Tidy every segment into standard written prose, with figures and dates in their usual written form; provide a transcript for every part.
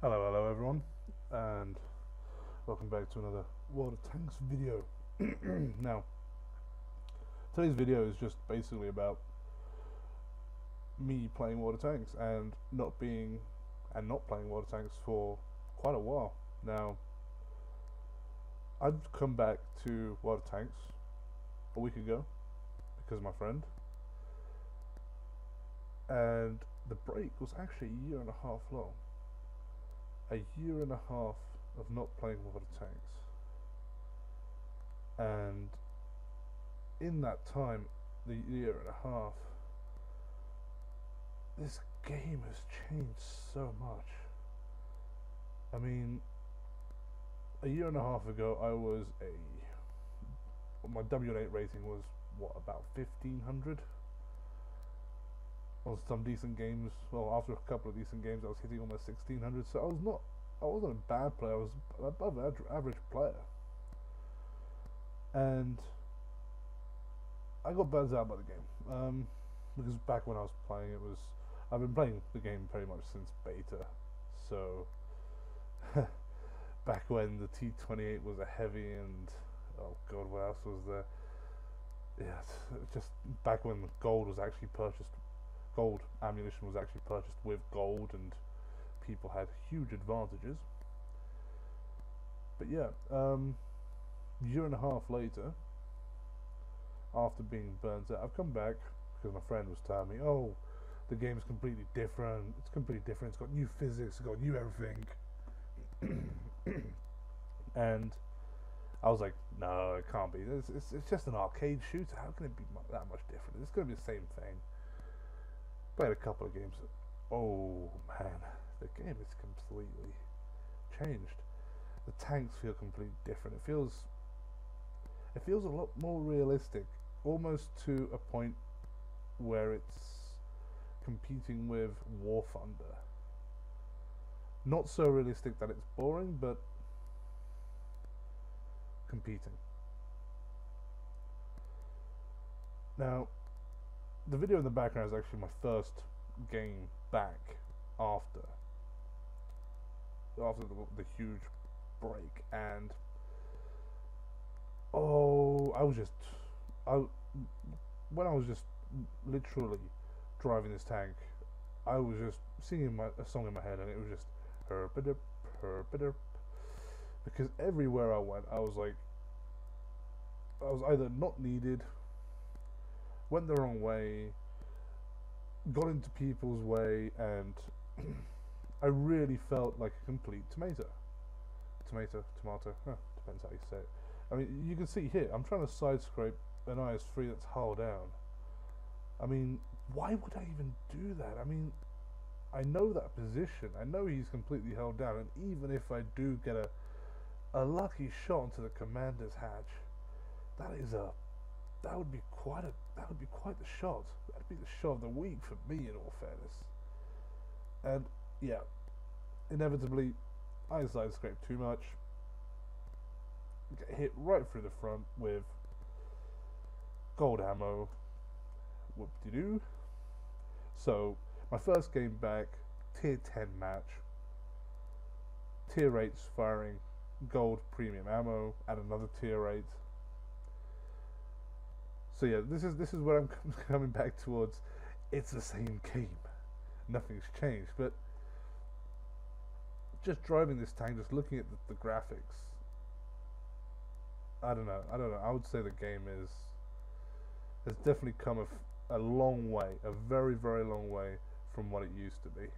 Hello everyone, and welcome back to another World of Tanks video. Now, today's video is just basically about me playing World of Tanks and not playing World of Tanks for quite a while. Now, I've come back to World of Tanks a week ago because of my friend, and the break was actually a year and a half long. A year and a half of not playing World of Tanks, and in that time, the year and a half, this game has changed so much. I mean, a year and a half ago, my W8 rating was what, about 1500. On some decent games, well, after a couple of decent games, I was hitting almost 1600. So I wasn't a bad player. I was above average player, and I got burnt out by the game because back when I was playing, I've been playing the game pretty much since beta. So back when the T28 was a heavy, and oh god, what else was there? Yeah, just back when gold ammunition was actually purchased with gold, and people had huge advantages. But yeah, year and a half later, after being burnt out, I've come back because my friend was telling me, "Oh, the game's completely different. It's completely different. It's got new physics. It's got new everything." And I was like, "No, it can't be. It's just an arcade shooter. How can it be that much different? It's going to be the same thing." Played a couple of games. Oh man, the game is completely changed. The tanks feel completely different. It feels a lot more realistic, almost to a point where it's competing with War Thunder. Not so realistic that it's boring, but competing. Now, the video in the background is actually my first game back after the huge break, and when I was just literally driving this tank, I was just singing a song in my head, and it was just herp-a-derp, herp-a-derp, because everywhere I went, I was either not needed, went the wrong way, got into people's way, and I really felt like a complete tomato, depends how you say it. I mean, you can see here, I'm trying to side scrape an IS-3 that's hull down. I mean, why would I even do that? I mean, I know that position, I know he's completely held down, and even if I do get a lucky shot into the commander's hatch, that would be quite the shot. That'd be the shot of the week for me, in all fairness. And yeah, inevitably, I side scraped too much. Get hit right through the front with gold ammo. Whoop-de-doo. So my first game back, tier 10 match, tier 8's firing gold premium ammo at another tier 8. So yeah, this is what I'm coming back towards. It's the same game, nothing's changed. But just driving this tank, just looking at the graphics, I don't know. I would say the game has definitely come a long way, a very very long way from what it used to be.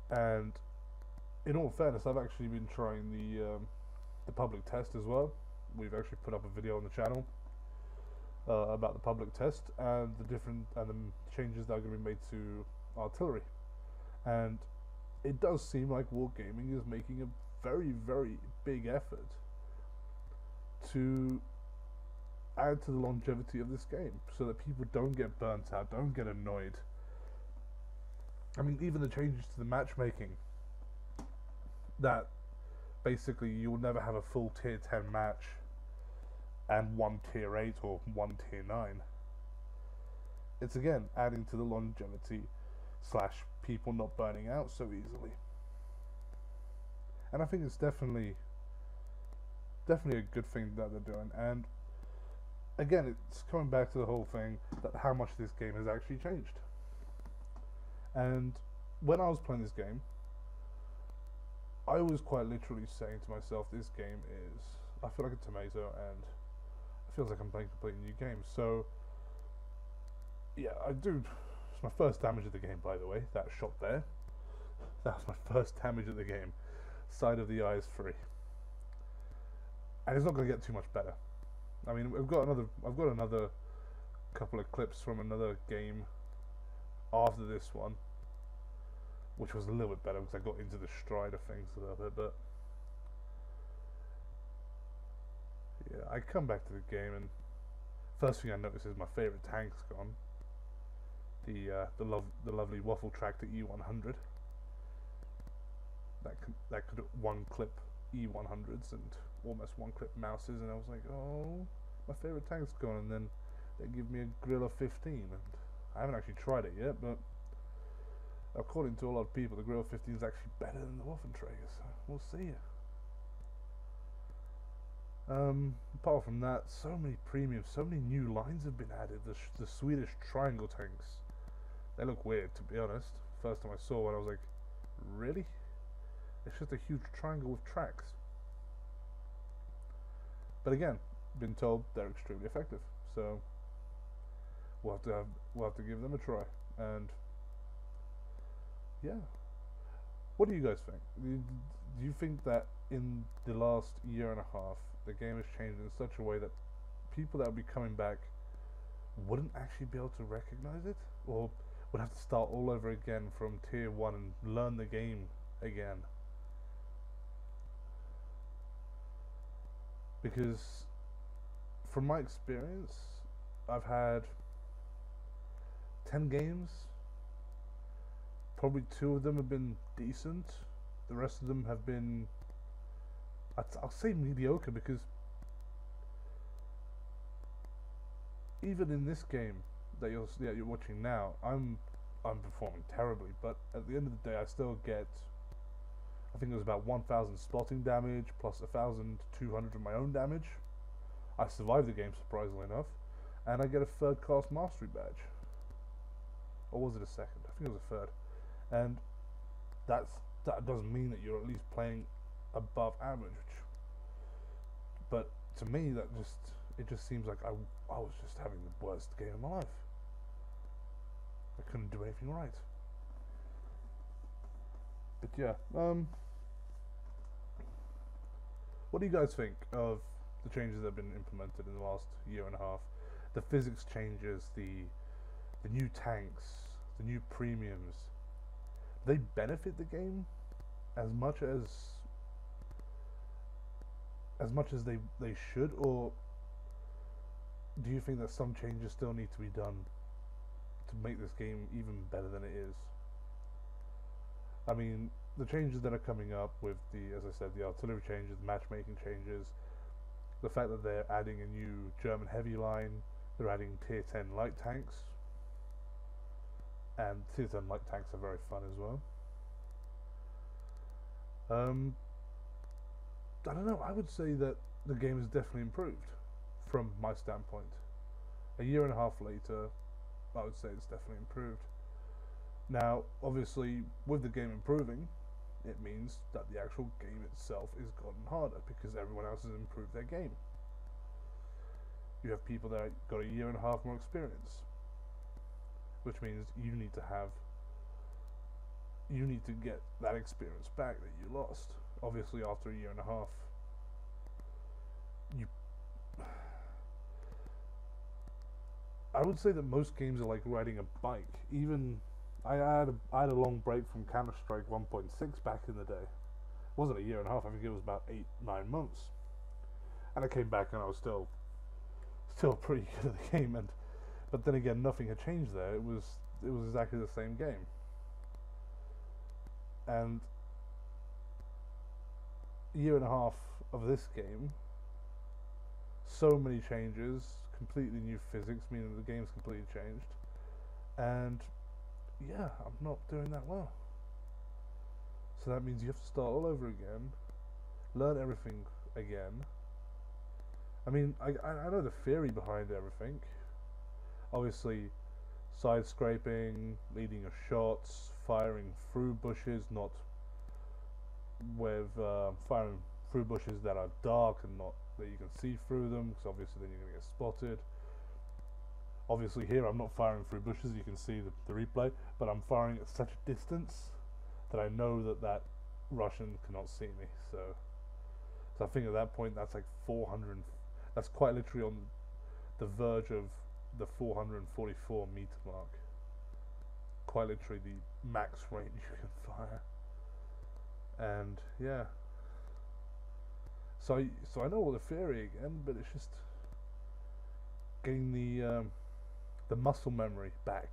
And in all fairness, I've actually been trying the public test as well. We've actually put up a video on the channel about the public test and the changes that are going to be made to artillery. And it does seem like Wargaming is making a very, very big effort to add to the longevity of this game, so that people don't get burnt out, don't get annoyed. I mean, even the changes to the matchmaking, that basically you will never have a full tier 10 match and one tier 8 or one tier 9. It's again adding to the longevity, / people not burning out so easily. And I think it's definitely a good thing that they're doing. And again, it's coming back to the whole thing that how much this game has actually changed. And when I was playing this game, I was quite literally saying to myself, this game is, I feel like a tomato, and it feels like I'm playing a completely new game. So yeah, I do. It's my first damage of the game, by the way. That shot there, that was my first damage of the game. Side of the eye is free, and it's not going to get too much better. I mean, I've got another couple of clips from another game after this one, which was a little bit better because I got into the stride of things a little bit. But yeah, I come back to the game, and first thing I notice is my favourite tank's gone. The lovely waffle tractor E100. That could one clip E100s and almost one clip mouses, and I was like, oh, my favourite tank's gone. And then they give me a Gorilla 15, and I haven't actually tried it yet, but according to a lot of people, the Gorilla 15 is actually better than the Waffenträger, so we'll see. Apart from that, so many premiums, so many new lines have been added. The Swedish triangle tanks, they look weird, to be honest. First time I saw one, I was like, really? It's just a huge triangle with tracks. But again, been told they're extremely effective, so we'll have to give them a try. And yeah, what do you guys think? Do you think that in the last year and a half, the game has changed in such a way that people that would be coming back wouldn't actually be able to recognize it, or would have to start all over again from tier 1 and learn the game again? Because from my experience, I've had 10 games. Probably 2 of them have been decent. The rest of them have been, I'll say mediocre, because even in this game that you're watching now, I'm performing terribly. But at the end of the day, I still get, I think it was about 1,000 spotting damage plus 1,200 of my own damage. I survived the game, surprisingly enough, and I get a 3rd class mastery badge. Or was it a 2nd? I think it was a 3rd. And that doesn't mean that you're at least playing above average. But to me, it just seems like I was just having the worst game of my life. I couldn't do anything right. But yeah, what do you guys think of the changes that have been implemented in the last year and a half? The physics changes, the new tanks, the new premiums. Do they benefit the game as much as they should, or do you think that some changes still need to be done to make this game even better than it is? I mean, the changes that are coming up with as I said, the artillery changes, the matchmaking changes, the fact that they're adding a new German heavy line, they're adding tier 10 light tanks, and tier 10 light tanks are very fun as well. I don't know, I would say that the game has definitely improved from my standpoint. A year and a half later, I would say it's definitely improved. Now, obviously, with the game improving, it means that the actual game itself is gotten harder because everyone else has improved their game. You have people that got a year and a half more experience, which means you need to get that experience back that you lost. Obviously, after a year and a half, I would say that most games are like riding a bike. Even I had a long break from Counter-Strike 1.6 back in the day. It wasn't a year and a half. I think it was about 8-9 months. And I came back and I was still pretty good at the game. But then again, nothing had changed there. It was exactly the same game. And a year and a half of this game, so many changes, completely new physics, meaning the game's completely changed, and yeah, I'm not doing that well. So that means you have to start all over again, learn everything again. I mean, I know the theory behind everything. Obviously, side scraping, leading your shots, firing through bushes, not with firing through bushes that are dark and not that you can see through them, because obviously then you're going to get spotted. Obviously here I'm not firing through bushes, you can see the replay, but I'm firing at such a distance that I know that that Russian cannot see me. So I think at that point that's like 400, that's quite literally on the verge of the 444 meter mark. Quite literally the max range you can fire. And yeah, so I know all the theory again, but it's just getting the muscle memory back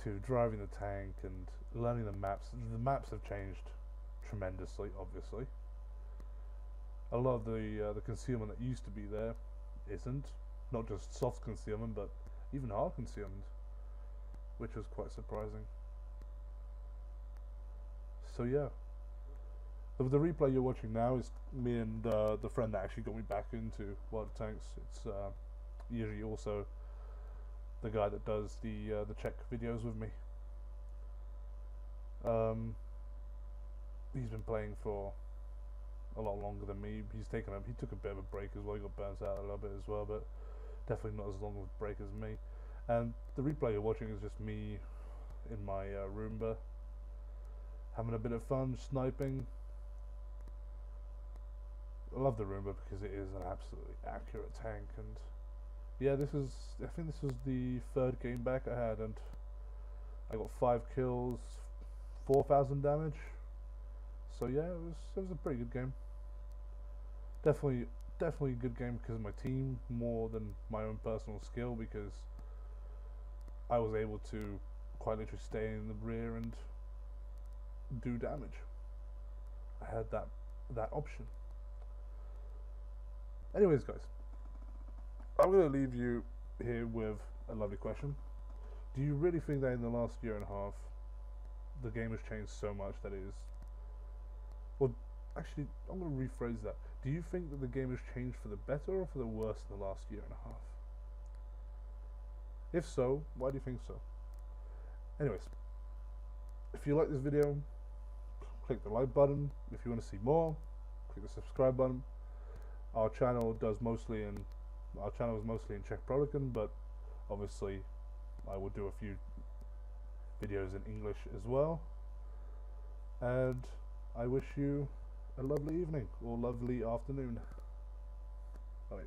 to driving the tank and learning the maps. The maps have changed tremendously, obviously. A lot of the concealment that used to be there isn't. Not just soft concealment, but even hard concealment, which was quite surprising. So yeah, the replay you're watching now is me and the friend that actually got me back into Wild Tanks. It's usually also the guy that does the Czech videos with me. He's been playing for a lot longer than me. He took a bit of a break as well. He got burnt out a little bit as well, but definitely not as long of a break as me. And the replay you're watching is just me in my Roomba, having a bit of fun sniping. I love the Roomba because it is an absolutely accurate tank, and yeah, I think this was the third game back I had, and I got 5 kills, 4,000 damage. So yeah, it was a pretty good game. Definitely a good game because of my team more than my own personal skill, because I was able to quite literally stay in the rear and do damage. I had that option. Anyways, guys, I'm going to leave you here with a lovely question. Do you really think that in the last year and a half the game has changed so much that it is... Well, actually, I'm going to rephrase that. Do you think that the game has changed for the better or for the worse in the last year and a half? If so, why do you think so? Anyways, if you like this video, click the like button. If you want to see more, click the subscribe button. Our channel is mostly in Czech Republican, but obviously I will do a few videos in English as well. And I wish you a lovely evening or lovely afternoon. Bye.